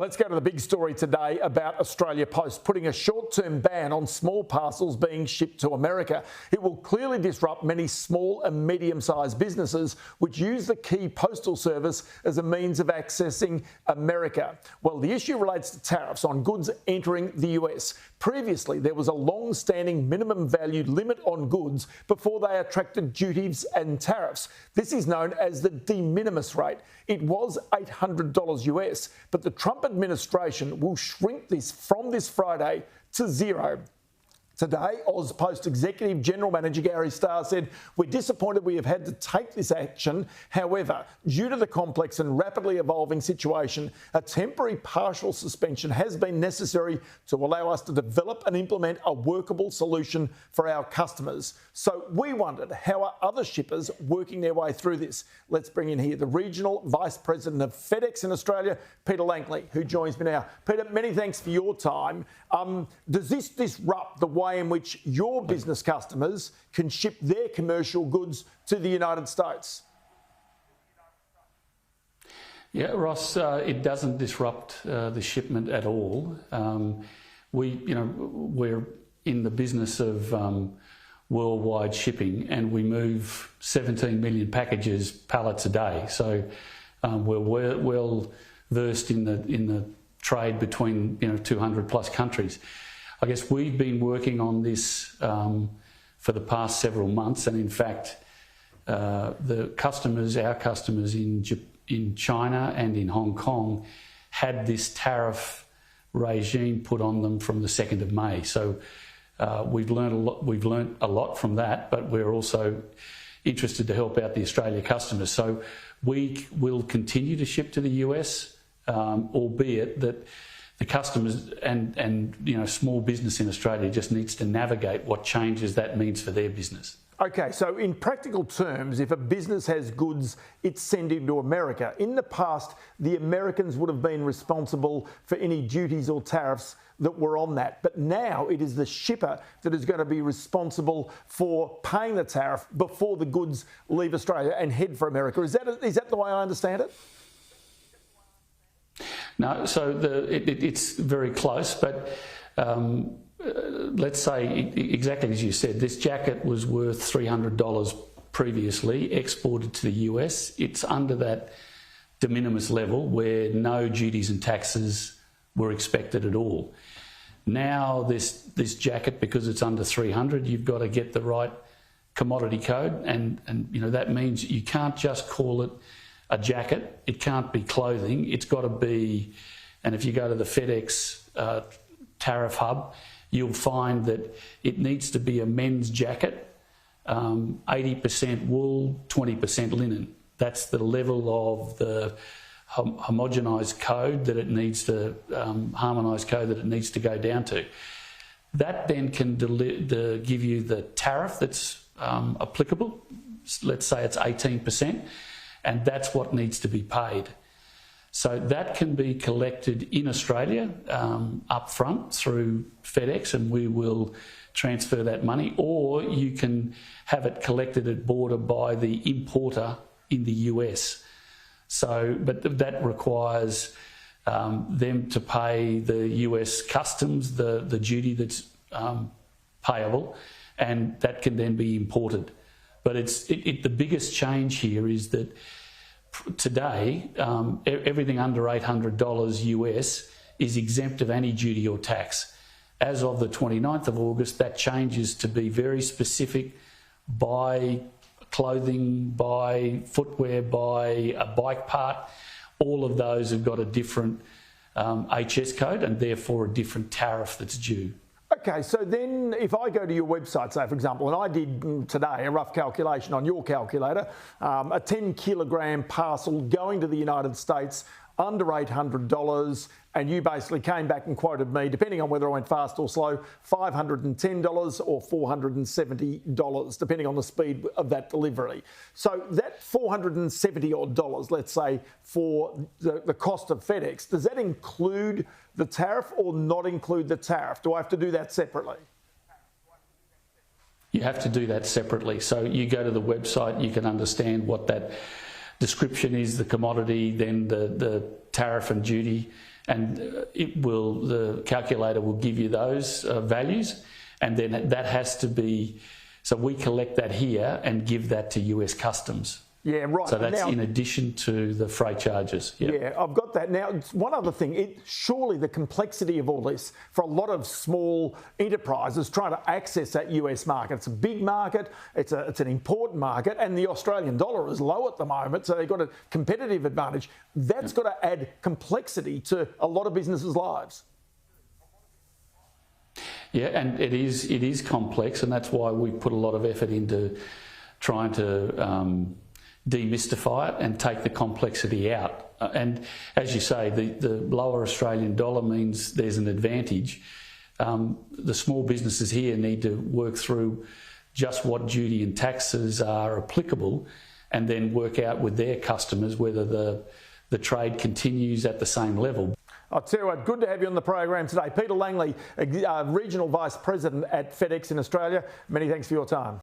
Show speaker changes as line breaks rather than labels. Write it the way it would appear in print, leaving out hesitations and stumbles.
Let's go to the big story today about Australia Post putting a short-term ban on small parcels being shipped to America. It will clearly disrupt many small and medium-sized businesses which use the key postal service as a means of accessing America. Well, the issue relates to tariffs on goods entering the US. Previously, there was a long-standing minimum value limit on goods before they attracted duties and tariffs. This is known as the de minimis rate. It was $800 US, but the Trump administration will shrink this from this Friday to zero. Today, AusPost Executive General Manager Gary Starr said, "We're disappointed we have had to take this action. However, due to the complex and rapidly evolving situation, a temporary partial suspension has been necessary to allow us to develop and implement a workable solution for our customers." So we wondered, how are other shippers working their way through this? Let's bring in here the Regional Vice President of FedEx in Australia, Peter Langley, who joins me now. Peter, many thanks for your time. Does this disrupt the way in which your business customers can ship their commercial goods to the United States?
Yeah, Ross, it doesn't disrupt the shipment at all. We're in the business of worldwide shipping, and we move 17 million packages, pallets a day. So we're well versed in the trade between 200 plus countries. I guess we've been working on this for the past several months, and in fact, our customers in China and in Hong Kong had this tariff regime put on them from the 2nd of May. So we've learned a lot from that, but we're also interested to help out the Australia customers. So we will continue to ship to the US, albeit that the customers and small business in Australia just needs to navigate what changes that means for their business.
Okay, so in practical terms, if a business has goods it's sending to America, in the past, the Americans would have been responsible for any duties or tariffs that were on that. But now it is the shipper that is going to be responsible for paying the tariff before the goods leave Australia and head for America. Is that the way I understand it?
No, so it's very close, but let's say, exactly as you said, this jacket was worth $300 previously, exported to the US. It's under that de minimis level where no duties and taxes were expected at all. Now this jacket, because it's under 300, you've got to get the right commodity code, and that means you can't just call it a jacket. It can't be clothing. It's got to be, and if you go to the FedEx tariff hub, you'll find that it needs to be a men's jacket, 80% wool, 20% linen. That's the level of the homogenised code that it needs to, harmonised code that it needs to go down to. That then can give you the tariff that's applicable. Let's say it's 18%. And that's what needs to be paid. So that can be collected in Australia up front through FedEx, and we will transfer that money, or you can have it collected at border by the importer in the US. So, but that requires them to pay the US customs, the duty that's payable, and that can then be imported. But the biggest change here is that today, everything under $800 US is exempt of any duty or tax. As of the 29th of August, that changes to be very specific by clothing, by footwear, by a bike part. All of those have got a different HS code and therefore a different tariff that's due.
Okay, so then if I go to your website, say, for example, and I did today a rough calculation on your calculator, a 10 kilogram parcel going to the United States under $800, and you basically came back and quoted me, depending on whether I went fast or slow, $510 or $470, depending on the speed of that delivery. So that $470 odd, let's say, for the cost of FedEx, does that include the tariff or not include the tariff? Do I have to do that separately?
You have to do that separately. So you go to the website, you can understand what that description is, the commodity, then the tariff and duty, and the calculator will give you those values, and then that has to be, so we collect that here and give that to US Customs.
Yeah, right.
So that's in addition to the freight charges. Yep.
Yeah, I've got that. Now, one other thing, surely the complexity of all this for a lot of small enterprises trying to access that US market. It's a big market, it's an important market, and the Australian dollar is low at the moment, so they've got a competitive advantage. That's got to add complexity to a lot of businesses' lives.
Yeah, and it is complex, and that's why we put a lot of effort into trying to demystify it and take the complexity out. And as you say, the lower Australian dollar means there's an advantage. The small businesses here need to work through just what duty and taxes are applicable, and then work out with their customers whether the trade continues at the same level.
I'll tell you what, good to have you on the program today. Peter Langley, Regional Vice President at FedEx in Australia. Many thanks for your time.